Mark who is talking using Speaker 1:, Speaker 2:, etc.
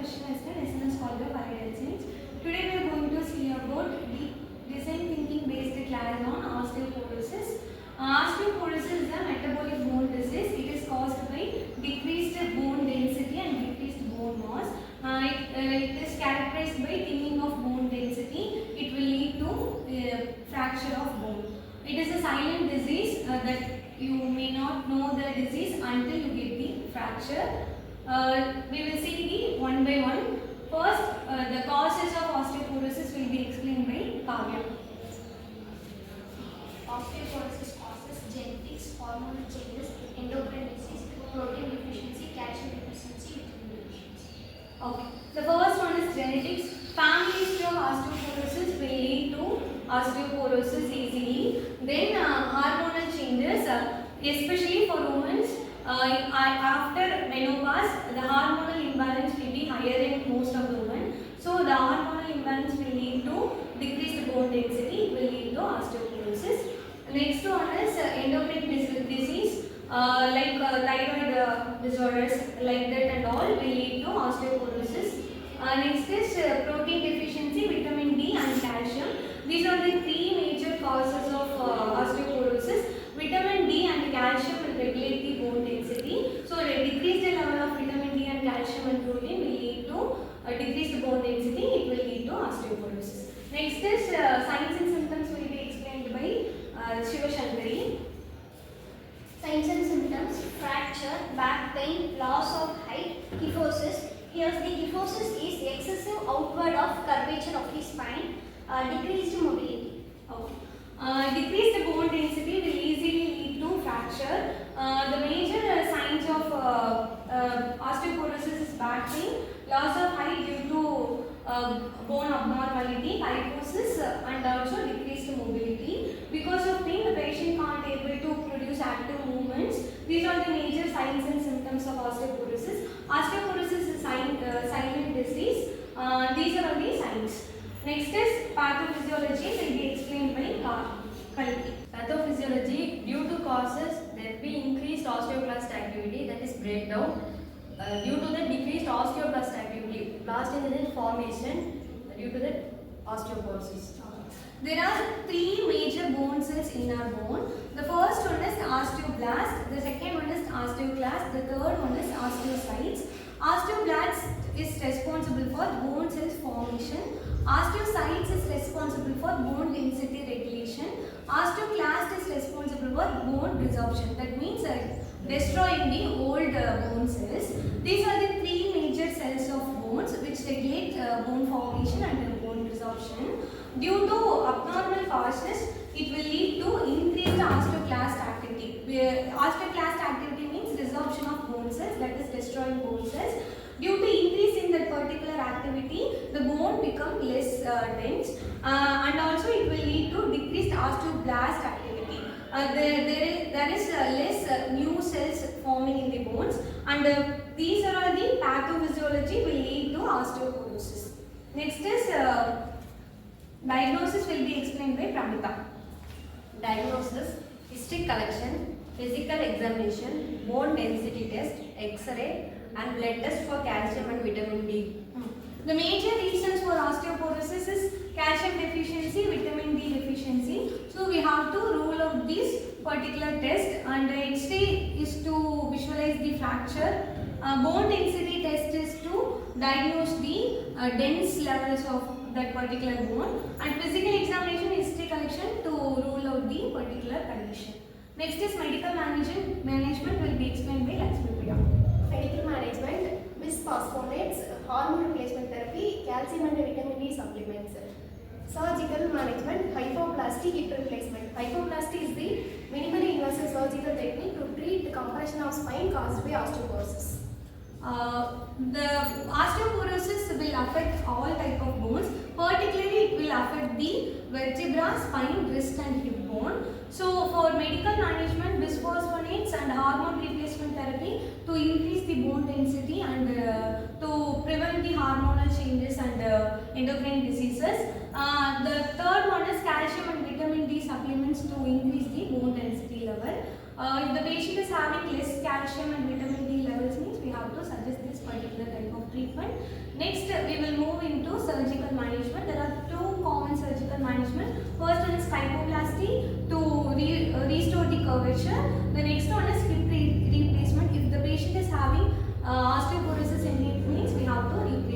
Speaker 1: Krishna SNS College of Allied Science. Today we are going to see about the design thinking based class on osteoporosis. Osteoporosis is a metabolic bone disease. It is caused by decreased bone density and decreased bone mass. It is characterized by thinning of bone density. It will lead to fracture of bone. It is a silent disease that you may not know the disease until you get the fracture. We will see the one by one. First, the causes of osteoporosis will be explained by Kavya.
Speaker 2: Osteoporosis causes genetics, hormonal changes, endocrine disease, protein deficiency, calcium deficiency, vitamin deficiency.
Speaker 1: Okay. The first one is genetics. Family history of osteoporosis will lead to osteoporosis easily. Then hormonal changes, especially for women. After menopause, the hormonal imbalance will be higher in most of the women. So the hormonal imbalance will lead to decreased bone density. It will lead to osteoporosis. Next one is endocrine disease, like thyroid disorders like that and all will lead to osteoporosis. Next is protein deficiency, vitamin D and calcium. These are the three major causes of osteoporosis. Vitamin D and calcium will regulate the bone density. So a decreased level of vitamin D and calcium and protein will lead to decreased bone density. It will lead to osteoporosis. Next is signs and symptoms will be explained by Shiva Shankari.
Speaker 2: Signs and symptoms: fracture, back pain, loss of height, kyphosis. Here the kyphosis is excessive outward of curvature of the spine, decreased mobility.
Speaker 1: Okay. Decreased bone density will easily lead to fracture. The major signs of osteoporosis is back pain, loss of height due to bone abnormality, kyphosis, and also decreased mobility. Because of pain, the patient can't able to produce active movements. These are the major signs and symptoms of osteoporosis. Osteoporosis is a silent disease. These are all the signs. Next is pathophysiology will be explained by Kalki.
Speaker 3: Pathophysiology, due to causes, there will be increased osteoclast activity, that is breakdown. Due to the decreased osteoblast activity, blast in formation due to the osteoporosis.
Speaker 1: There are three major bone cells in our bone. The first one is osteoblast, the second one is osteoclast, the third one is osteocytes. Osteoblast is responsible for bone cells formation. Osteocytes is responsible for bone density regulation. Osteoclast is responsible for bone resorption. That means destroying the old bone cells. These are the three major cells of bones which regulate bone formation and bone resorption. Due to abnormal causes, it will lead to increased osteoclast activity. Osteoclast activity means resorption of bone cells, that is destroying bone cells. Due to increase in that particular activity, the bone become less dense and also it will lead to decreased osteoblast activity. There is less new cells forming in the bones, and these are all the pathophysiology will lead to osteoporosis. Next is diagnosis will be explained by Pramita.
Speaker 3: Diagnosis: history collection, physical examination, bone density test, X-ray, and blood test for calcium and vitamin D.
Speaker 1: The major reasons for osteoporosis is calcium deficiency, vitamin D deficiency. So we have to rule out this particular test, and X-ray is to visualize the fracture. Bone density test is to diagnose the dense levels of that particular bone, and physical examination, history collection to rule out the particular condition. Next is medical management will be explained by Lakshmi Priya.
Speaker 4: Medical management: bisphosphonates, hormone replacement therapy, calcium and vitamin D supplements. Surgical management: hypoplasty, hip replacement. Hypoplasty is the minimally invasive surgical technique to treat the compression of spine caused by osteoporosis.
Speaker 1: The osteoporosis will affect all type of bones. Particularly, it will affect the vertebra, spine, wrist, and hip bone. So, for medical management, bisphosphonates and hormone replacement therapy to increase the bone density and to prevent the hormonal changes and endocrine diseases. The third one is calcium and vitamin D supplements to increase the bone density level. If the patient is having less calcium and vitamin D levels, means we have to suggest this particular type of treatment. Next procedure. The next one is hip replacement. If the patient is having osteoporosis in hip means we have to replace